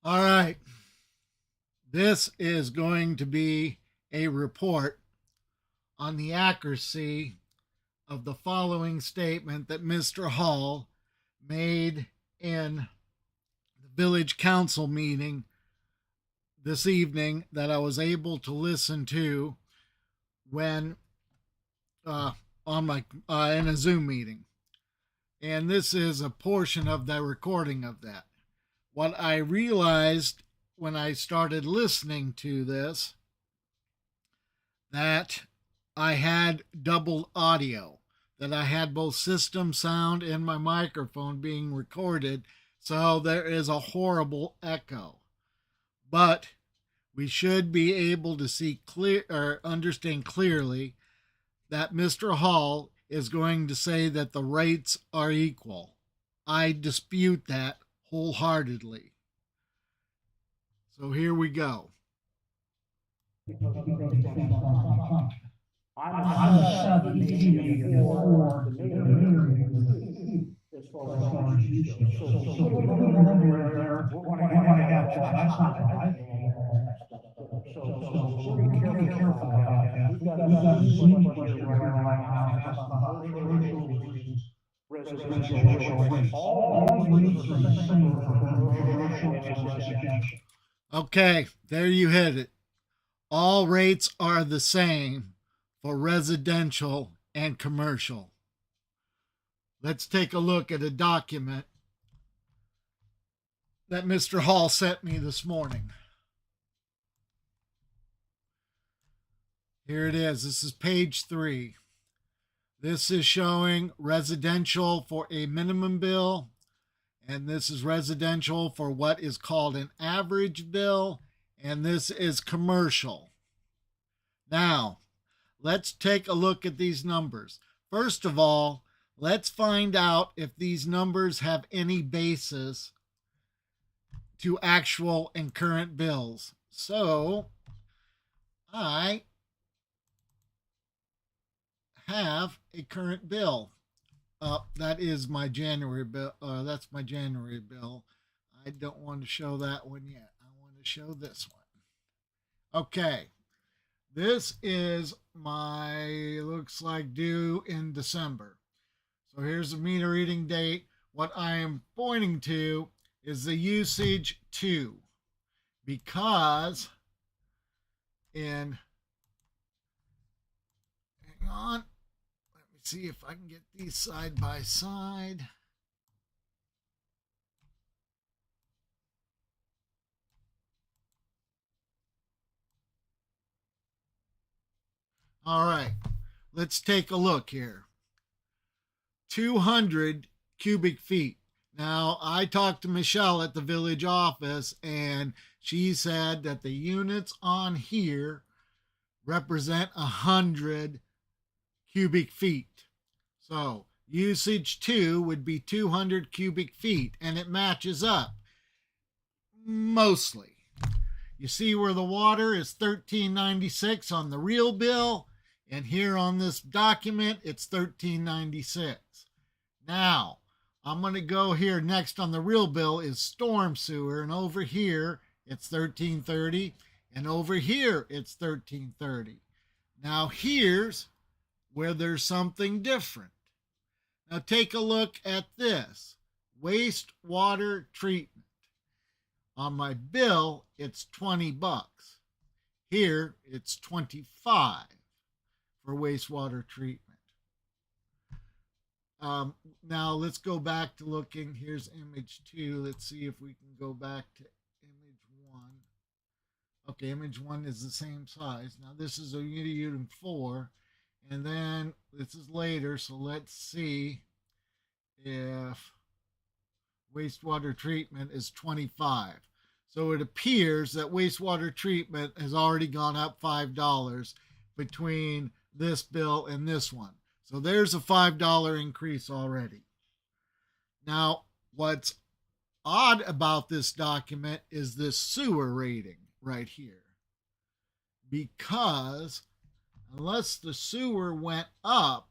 All right. This is going to be a report on the accuracy of the following statement that Mr. Hall made in the village council meeting this evening that I was able to listen to when on my in a Zoom meeting. And this is a portion of the recording of that. What I realized when I started listening to this, that I had double audio, that I had both system sound and my microphone being recorded, so there is a horrible echo. But we should be able to see clear or understand clearly that Mr. Hall is going to say that the rates are equal. I dispute that wholeheartedly. So here we go. I'm a 70 for the mayor as far as usage goes. So we're gonna have that. So we're gonna be careful about that. We've got a huge budget here right now for commercial residential rates. All rates are the same for commercial and residential. Okay, there you hit it. All rates are the same for residential and commercial. Let's take a look at a document that Mr. Hall sent me this morning. Here it is. This is page 3. This is showing residential for a minimum bill, and this is residential for what is called an average bill, and this is commercial. Now, let's take a look at these numbers. First of all, let's find out if these numbers have any basis to actual and current bills. So, I have a current bill. That is my January bill. That's my January bill. I don't want to show that one yet. I want to show this one. Okay. This is my, looks like due in December. So here's the meter reading date. What I am pointing to is the usage 2, because hang on, let me see if I can get these side by side. All right, let's take a look here. 200 cubic feet. Now, I talked to Michelle at the village office, and she said that the units on here represent 100 cubic feet. So, usage 2 would be 200 cubic feet, and it matches up mostly. You see where the water is $13.96 on the real bill, and here on this document it's $13.96. Now, I'm going to go here next on the real bill is storm sewer, and over here it's $13.30, and over here it's $13.30. Now here's where there's something different. Now take a look at this. Wastewater treatment. On my bill, it's $20. Here, it's $25 for wastewater treatment. Now let's go back to looking. Here's image 2. Let's see if we can go back to image 1. Okay, image 1 is the same size. Now this is a unit 4, and then this is later. So let's see if wastewater treatment is 25. So it appears that wastewater treatment has already gone up $5 between this bill and this one. So there's a $5 increase already. Now, what's odd about this document is this sewer rating right here. Because unless the sewer went up,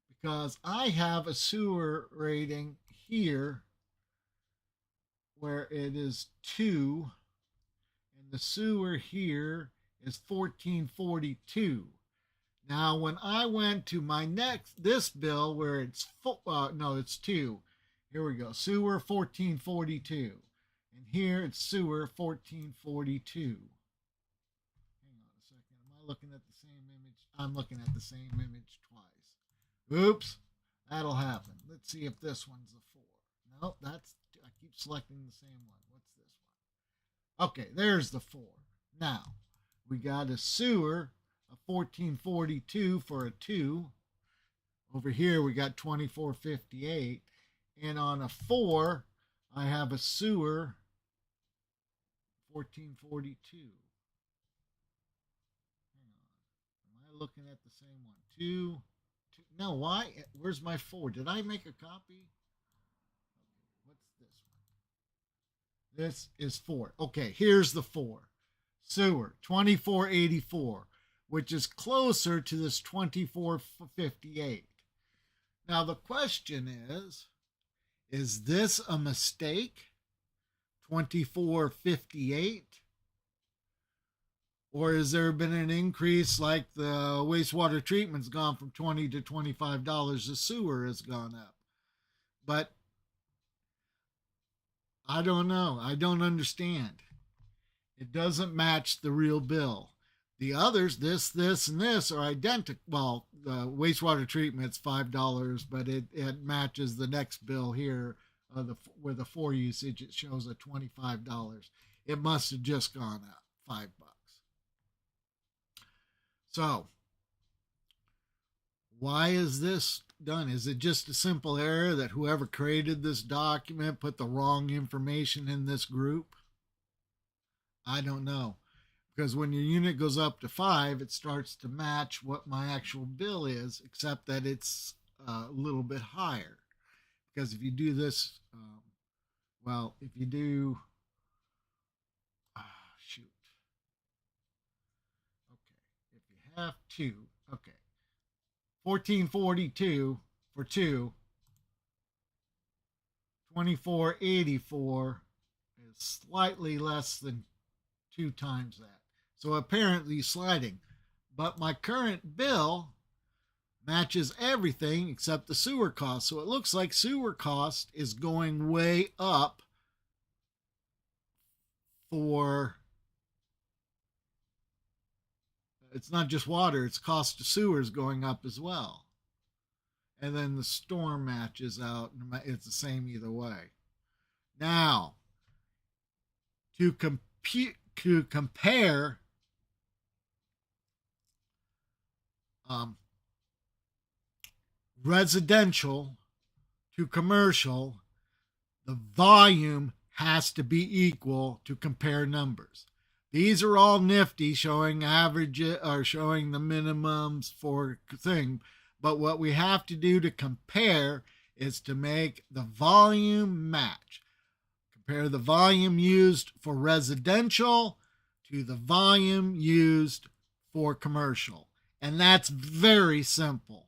because I have a sewer rating here where it is 2, and the sewer here is 1442. Now, when I went to my this bill where it's no, it's 2. Here we go. Sewer 1442. And here it's sewer 1442. Hang on a second. Am I looking at the same image? I'm looking at the same image twice. Oops. That'll happen. Let's see if this one's a 4. Nope, I keep selecting the same one. What's this one? Okay, there's the 4. Now, we got a sewer of 1442 for a 2. Over here we got 2458. And on a 4, I have a sewer 1442. Hang on. Am I looking at the same one? 2. No, why? Where's my 4? Did I make a copy? Okay, what's this one? This is 4. Okay, here's the 4. Sewer 2484, which is closer to this 2458. Now the question is this a mistake? 2458? Or has there been an increase like the wastewater treatment's gone from $20 to $25, the sewer has gone up? But I don't know. I don't understand. It doesn't match the real bill. The others, this, and this, are identical. Well, the wastewater treatment's $5, but it matches the next bill here where the 4 usage, it shows a $25. It must have just gone up $5. So, why is this done? Is it just a simple error that whoever created this document put the wrong information in this group? I don't know. Because when your unit goes up to 5, it starts to match what my actual bill is, except that it's a little bit higher. Because if you do this, if you do, shoot. Okay, if you have 2, okay, 1442 for 2, 2484 is slightly less than 2 times that. So apparently sliding. But my current bill matches everything except the sewer cost. So it looks like sewer cost is going way up for, it's not just water, it's cost of sewer is going up as well. And then the storm matches out, and it's the same either way. Now, to compare residential to commercial, the volume has to be equal to compare numbers. These are all nifty, showing averages or showing the minimums for thing. But what we have to do to compare is to make the volume match. Compare the volume used for residential to the volume used for commercial. And that's very simple.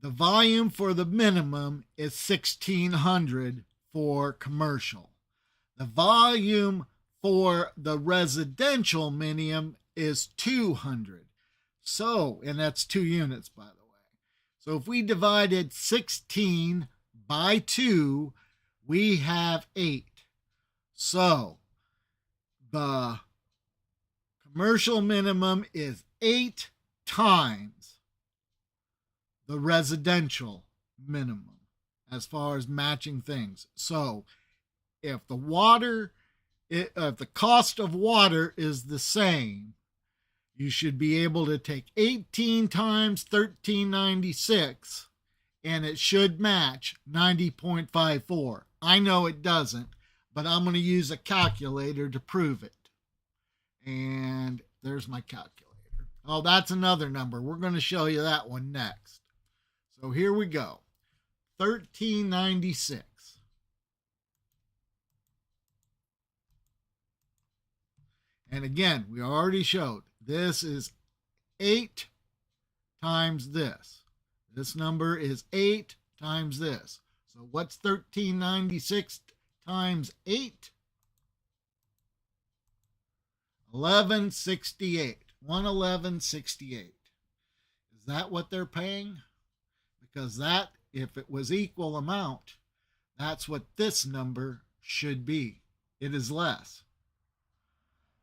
The volume for the minimum is 1,600 for commercial. The volume for the residential minimum is 200. So, and that's 2 units, by the way. So if we divided 16 by 2, we have 8. So the commercial minimum is 8 times the residential minimum as far as matching things. So if the cost of water is the same, you should be able to take 18 times 1396 and it should match 90.54. I know it doesn't, but I'm going to use a calculator to prove it. And there's my calculator. Oh, that's another number. We're going to show you that one next. So here we go. 1396. And again, we already showed this is 8 times this. This number is 8 times this. So what's 1396 times 8, 1168. 111.68. Is that what they're paying? Because that, if it was equal amount, that's what this number should be. It is less.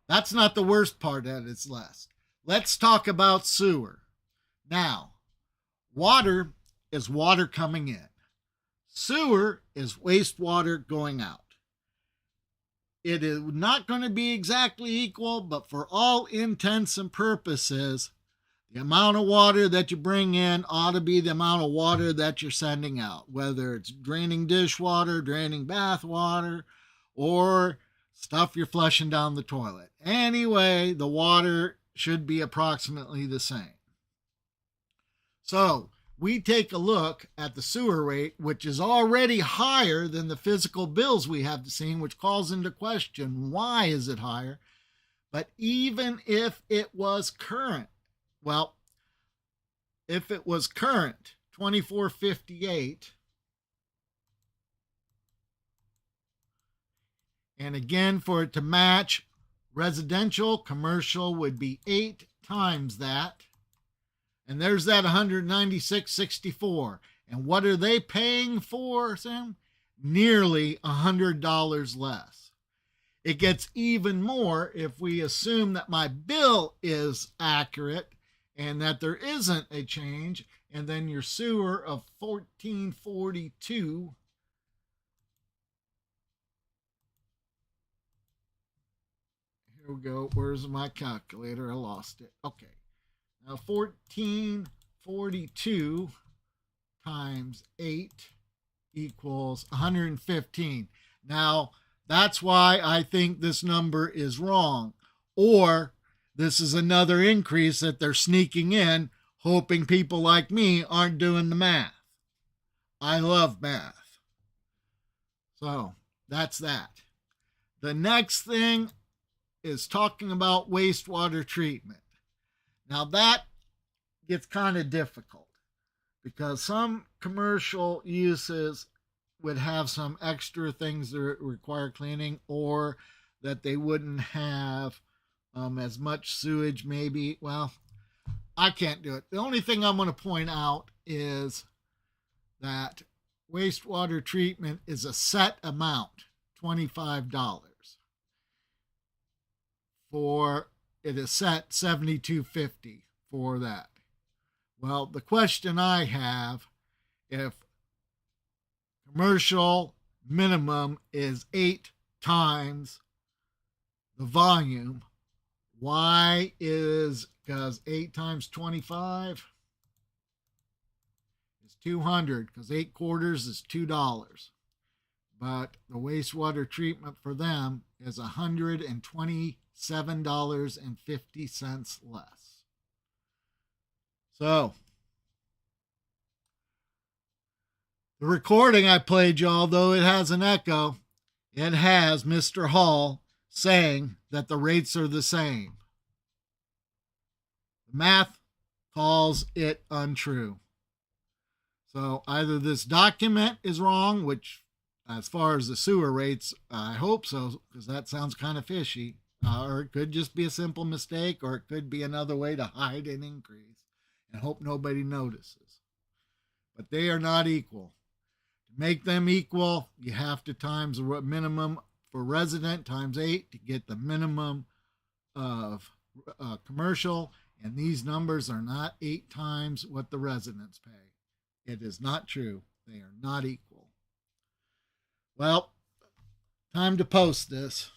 That's not the worst part, that it's less. Let's talk about sewer. Now, water is water coming in. Sewer is wastewater going out. It is not going to be exactly equal, but for all intents and purposes, the amount of water that you bring in ought to be the amount of water that you're sending out, whether it's draining dishwater, draining bath water, or stuff you're flushing down the toilet. Anyway, the water should be approximately the same. So we take a look at the sewer rate, which is already higher than the physical bills we have seen, which calls into question, why is it higher? But even if it was current, well, if it was current, 2458, and again, for it to match, residential, commercial would be 8 times that. And there's that 196.64. And what are they paying for, Sam? Nearly $100 less. It gets even more if we assume that my bill is accurate and that there isn't a change, and then your sewer of 1442 here we go. Where's my calculator? I lost it. Okay. Now 1442 times 8 equals 115. Now, that's why I think this number is wrong. Or this is another increase that they're sneaking in, hoping people like me aren't doing the math. I love math. So, that's that. The next thing is talking about wastewater treatment. Now that gets kind of difficult because some commercial uses would have some extra things that require cleaning, or that they wouldn't have as much sewage maybe. Well, I can't do it. The only thing I'm going to point out is that wastewater treatment is a set amount, $25. For it is set $72.50 for that. Well, the question I have, if commercial minimum is 8 times the volume, why is, because 8 times 25 is 200, because 8 quarters is $2. But the wastewater treatment for them is $127.50 less. So, the recording I played y'all, though it has an echo, it has Mr. Hall saying that the rates are the same. The math calls it untrue. So either this document is wrong, which as far as the sewer rates, I hope so, because that sounds kind of fishy. Or it could just be a simple mistake, or it could be another way to hide an increase and hope nobody notices. But they are not equal. To make them equal, you have to times the minimum for resident times 8 to get the minimum of commercial, and these numbers are not 8 times what the residents pay. It is not true. They are not equal. Well, time to post this.